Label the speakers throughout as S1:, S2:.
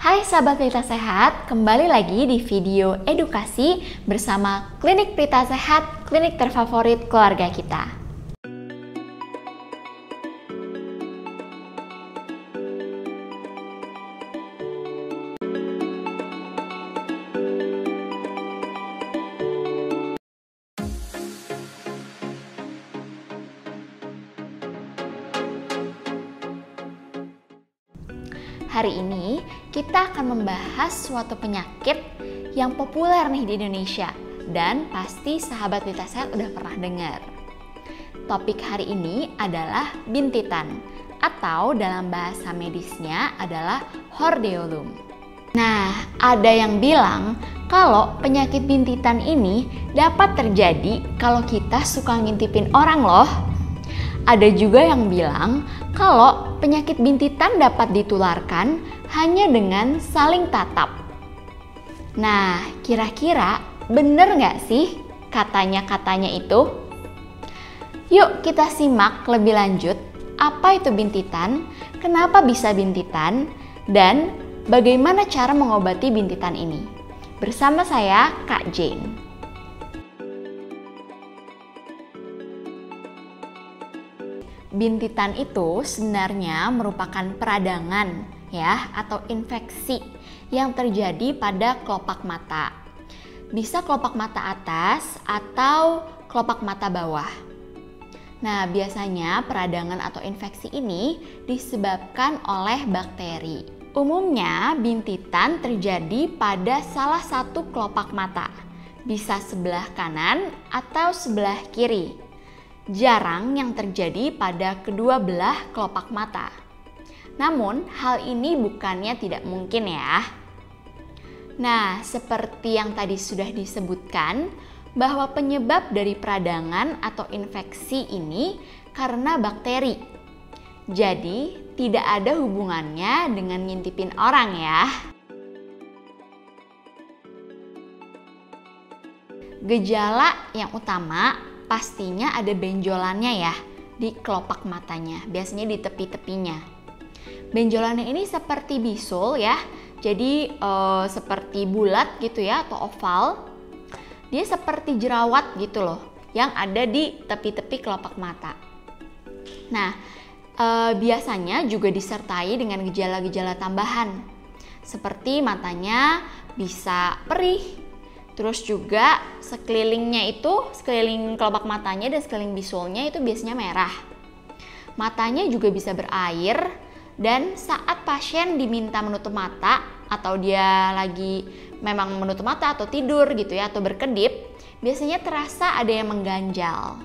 S1: Hai sahabat Prita Sehat, kembali lagi di video edukasi bersama Klinik Prita Sehat, klinik terfavorit keluarga kita. Hari ini kita akan membahas suatu penyakit yang populer nih di Indonesia dan pasti sahabat Prita Sehat udah pernah dengar. Topik hari ini adalah bintitan atau dalam bahasa medisnya adalah hordeolum. Nah, ada yang bilang kalau penyakit bintitan ini dapat terjadi kalau kita suka ngintipin orang loh. Ada juga yang bilang kalau penyakit bintitan dapat ditularkan hanya dengan saling tatap. Nah, kira-kira bener nggak sih katanya-katanya itu? Yuk kita simak lebih lanjut apa itu bintitan, kenapa bisa bintitan, dan bagaimana cara mengobati bintitan ini. Bersama saya, Kak Jane. Bintitan itu sebenarnya merupakan peradangan ya atau infeksi yang terjadi pada kelopak mata. Bisa kelopak mata atas atau kelopak mata bawah. Nah, biasanya peradangan atau infeksi ini disebabkan oleh bakteri. Umumnya bintitan terjadi pada salah satu kelopak mata. Bisa sebelah kanan atau sebelah kiri. Jarang yang terjadi pada kedua belah kelopak mata. Namun, hal ini bukannya tidak mungkin ya. Nah, seperti yang tadi sudah disebutkan, bahwa penyebab dari peradangan atau infeksi ini karena bakteri. Jadi, tidak ada hubungannya dengan ngintipin orang ya. Gejala yang utama pastinya ada benjolannya ya di kelopak matanya, biasanya di tepi-tepinya. Benjolannya ini seperti bisul ya, jadi seperti bulat gitu ya atau oval. Dia seperti jerawat gitu loh, yang ada di tepi-tepi kelopak mata. Nah, biasanya juga disertai dengan gejala-gejala tambahan, seperti matanya bisa perih. Terus juga sekelilingnya itu, sekeliling kelopak matanya dan sekeliling bisulnya itu biasanya merah. Matanya juga bisa berair dan saat pasien diminta menutup mata atau dia lagi memang menutup mata atau tidur gitu ya atau berkedip, biasanya terasa ada yang mengganjal.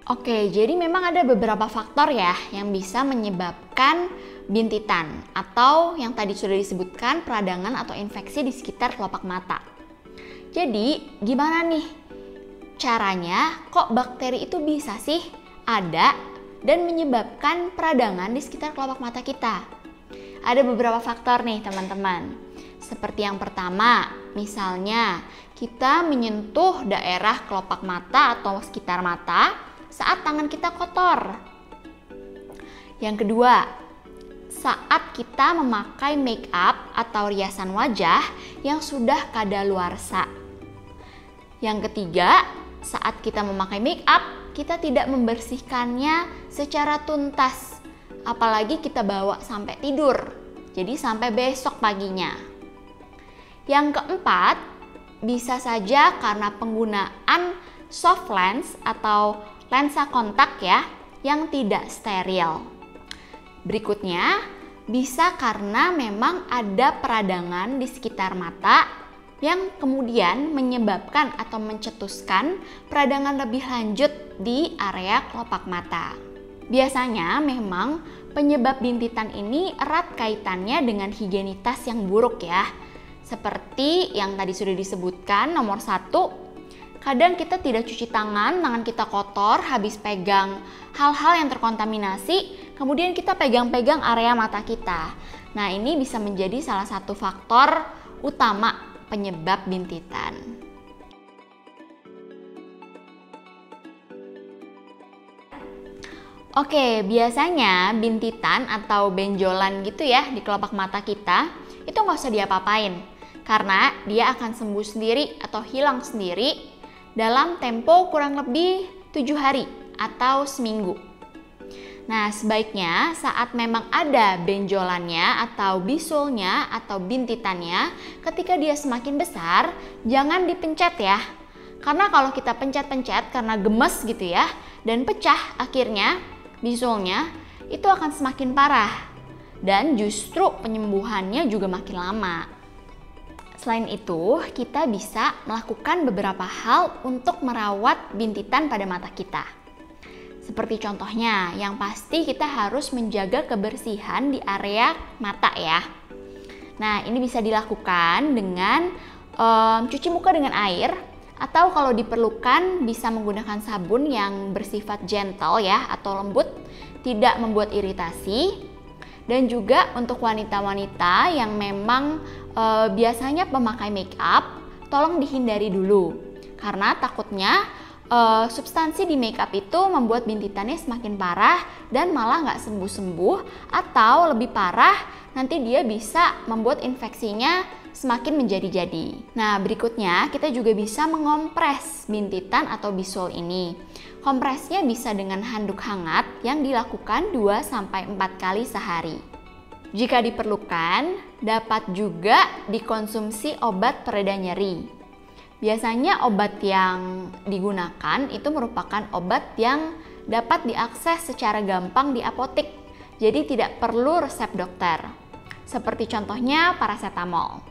S1: Oke, jadi memang ada beberapa faktor ya yang bisa menyebabkan bintitan atau yang tadi sudah disebutkan peradangan atau infeksi di sekitar kelopak mata. Jadi gimana nih caranya kok bakteri itu bisa sih ada dan menyebabkan peradangan di sekitar kelopak mata kita? Ada beberapa faktor nih teman-teman. Seperti yang pertama, misalnya kita menyentuh daerah kelopak mata atau sekitar mata saat tangan kita kotor. Yang kedua, saat kita memakai make up atau riasan wajah yang sudah kadaluarsa. Yang ketiga, saat kita memakai make up, kita tidak membersihkannya secara tuntas. Apalagi kita bawa sampai tidur, jadi sampai besok paginya. Yang keempat, bisa saja karena penggunaan soft lens atau lensa kontak ya, yang tidak steril. Berikutnya, bisa karena memang ada peradangan di sekitar mata yang kemudian menyebabkan atau mencetuskan peradangan lebih lanjut di area kelopak mata. Biasanya memang penyebab bintitan ini erat kaitannya dengan higienitas yang buruk ya. Seperti yang tadi sudah disebutkan, nomor 1, kadang kita tidak cuci tangan kita kotor habis pegang hal-hal yang terkontaminasi, kemudian kita pegang-pegang area mata kita. Nah, ini bisa menjadi salah satu faktor utama penyebab bintitan. Oke, biasanya bintitan atau benjolan gitu ya di kelopak mata kita itu nggak usah diapa-apain karena dia akan sembuh sendiri atau hilang sendiri dalam tempo kurang lebih 7 hari atau seminggu. Nah, sebaiknya saat memang ada benjolannya atau bisulnya atau bintitannya, ketika dia semakin besar, jangan dipencet ya. Karena kalau kita pencet-pencet karena gemes gitu ya, dan pecah akhirnya bisulnya, itu akan semakin parah. Dan justru penyembuhannya juga makin lama. Selain itu, kita bisa melakukan beberapa hal untuk merawat bintitan pada mata kita. Seperti contohnya, yang pasti kita harus menjaga kebersihan di area mata ya. Nah, ini bisa dilakukan dengan cuci muka dengan air, atau kalau diperlukan bisa menggunakan sabun yang bersifat gentle ya, atau lembut, tidak membuat iritasi. Dan juga untuk wanita-wanita yang memang biasanya pemakai make up, tolong dihindari dulu. Karena takutnya substansi di make up itu membuat bintitannya semakin parah dan malah nggak sembuh-sembuh, atau lebih parah nanti dia bisa membuat infeksinya semakin menjadi-jadi. Nah, berikutnya kita juga bisa mengompres bintitan atau bisul ini. Kompresnya bisa dengan handuk hangat yang dilakukan 2-4 kali sehari. Jika diperlukan, dapat juga dikonsumsi obat pereda nyeri. Biasanya obat yang digunakan itu merupakan obat yang dapat diakses secara gampang di apotek, jadi tidak perlu resep dokter. Seperti contohnya paracetamol.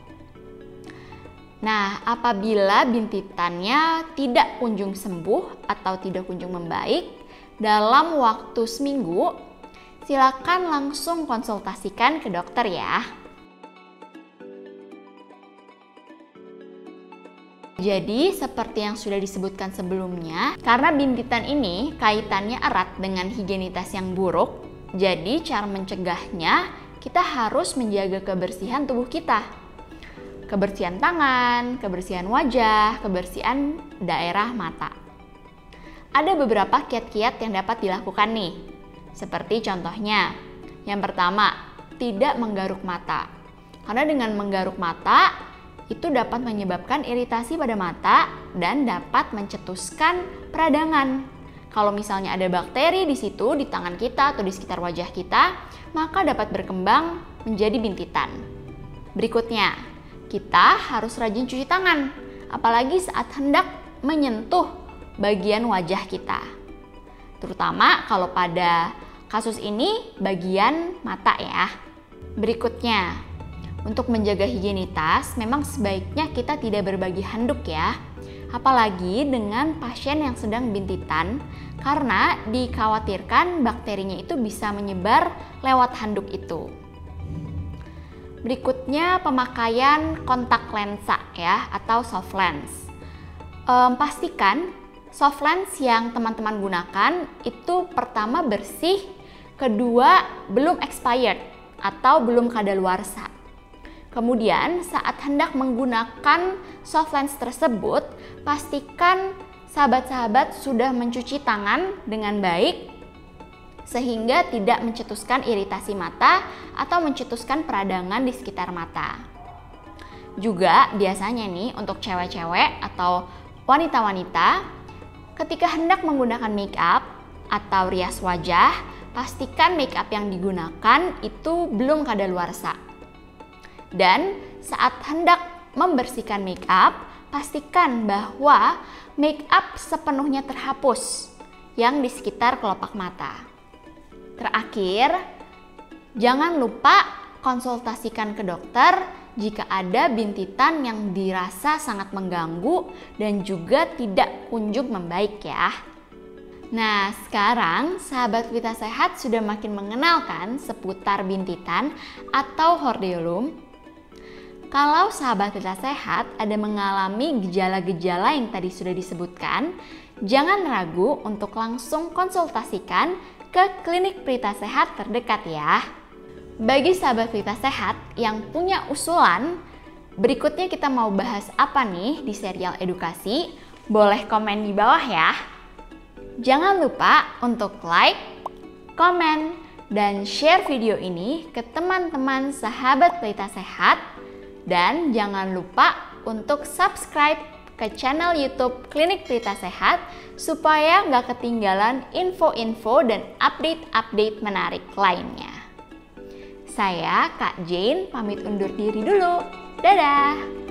S1: Nah, apabila bintitannya tidak kunjung sembuh atau tidak kunjung membaik dalam waktu seminggu, silakan langsung konsultasikan ke dokter ya. Jadi, seperti yang sudah disebutkan sebelumnya, karena bintitan ini kaitannya erat dengan higienitas yang buruk, jadi cara mencegahnya kita harus menjaga kebersihan tubuh kita. Kebersihan tangan, kebersihan wajah, kebersihan daerah mata. Ada beberapa kiat-kiat yang dapat dilakukan nih. Seperti contohnya, yang pertama, tidak menggaruk mata. Karena dengan menggaruk mata, itu dapat menyebabkan iritasi pada mata dan dapat mencetuskan peradangan. Kalau misalnya ada bakteri di situ, di tangan kita atau di sekitar wajah kita, maka dapat berkembang menjadi bintitan. Berikutnya, kita harus rajin cuci tangan, apalagi saat hendak menyentuh bagian wajah kita. Terutama kalau pada kasus ini bagian mata ya. Berikutnya, untuk menjaga higienitas, memang sebaiknya kita tidak berbagi handuk ya. Apalagi dengan pasien yang sedang bintitan, karena dikhawatirkan bakterinya itu bisa menyebar lewat handuk itu. Berikutnya pemakaian kontak lensa ya, atau soft lens. Pastikan soft lens yang teman-teman gunakan itu pertama bersih, kedua belum expired atau belum kadaluarsa. Kemudian saat hendak menggunakan soft lens tersebut, pastikan sahabat-sahabat sudah mencuci tangan dengan baik sehingga tidak mencetuskan iritasi mata atau mencetuskan peradangan di sekitar mata. Juga biasanya nih untuk cewek-cewek atau wanita-wanita, ketika hendak menggunakan make up atau rias wajah, pastikan make up yang digunakan itu belum kadaluarsa. Dan saat hendak membersihkan make up, pastikan bahwa make up sepenuhnya terhapus yang di sekitar kelopak mata. Terakhir, jangan lupa konsultasikan ke dokter jika ada bintitan yang dirasa sangat mengganggu dan juga tidak kunjung membaik ya. Nah, sekarang sahabat Vita Sehat sudah makin mengenalkan seputar bintitan atau hordeolum. Kalau sahabat Vita Sehat ada mengalami gejala-gejala yang tadi sudah disebutkan, jangan ragu untuk langsung konsultasikan ke klinik Vita Sehat terdekat ya. Bagi sahabat Vita Sehat yang punya usulan, berikutnya kita mau bahas apa nih di serial edukasi, boleh komen di bawah ya. Jangan lupa untuk like, komen, dan share video ini ke teman-teman sahabat Pelita Sehat. Dan jangan lupa untuk subscribe ke channel YouTube Klinik Pelita Sehat supaya nggak ketinggalan info-info dan update-update menarik lainnya. Saya Kak Jane pamit undur diri dulu. Dadah!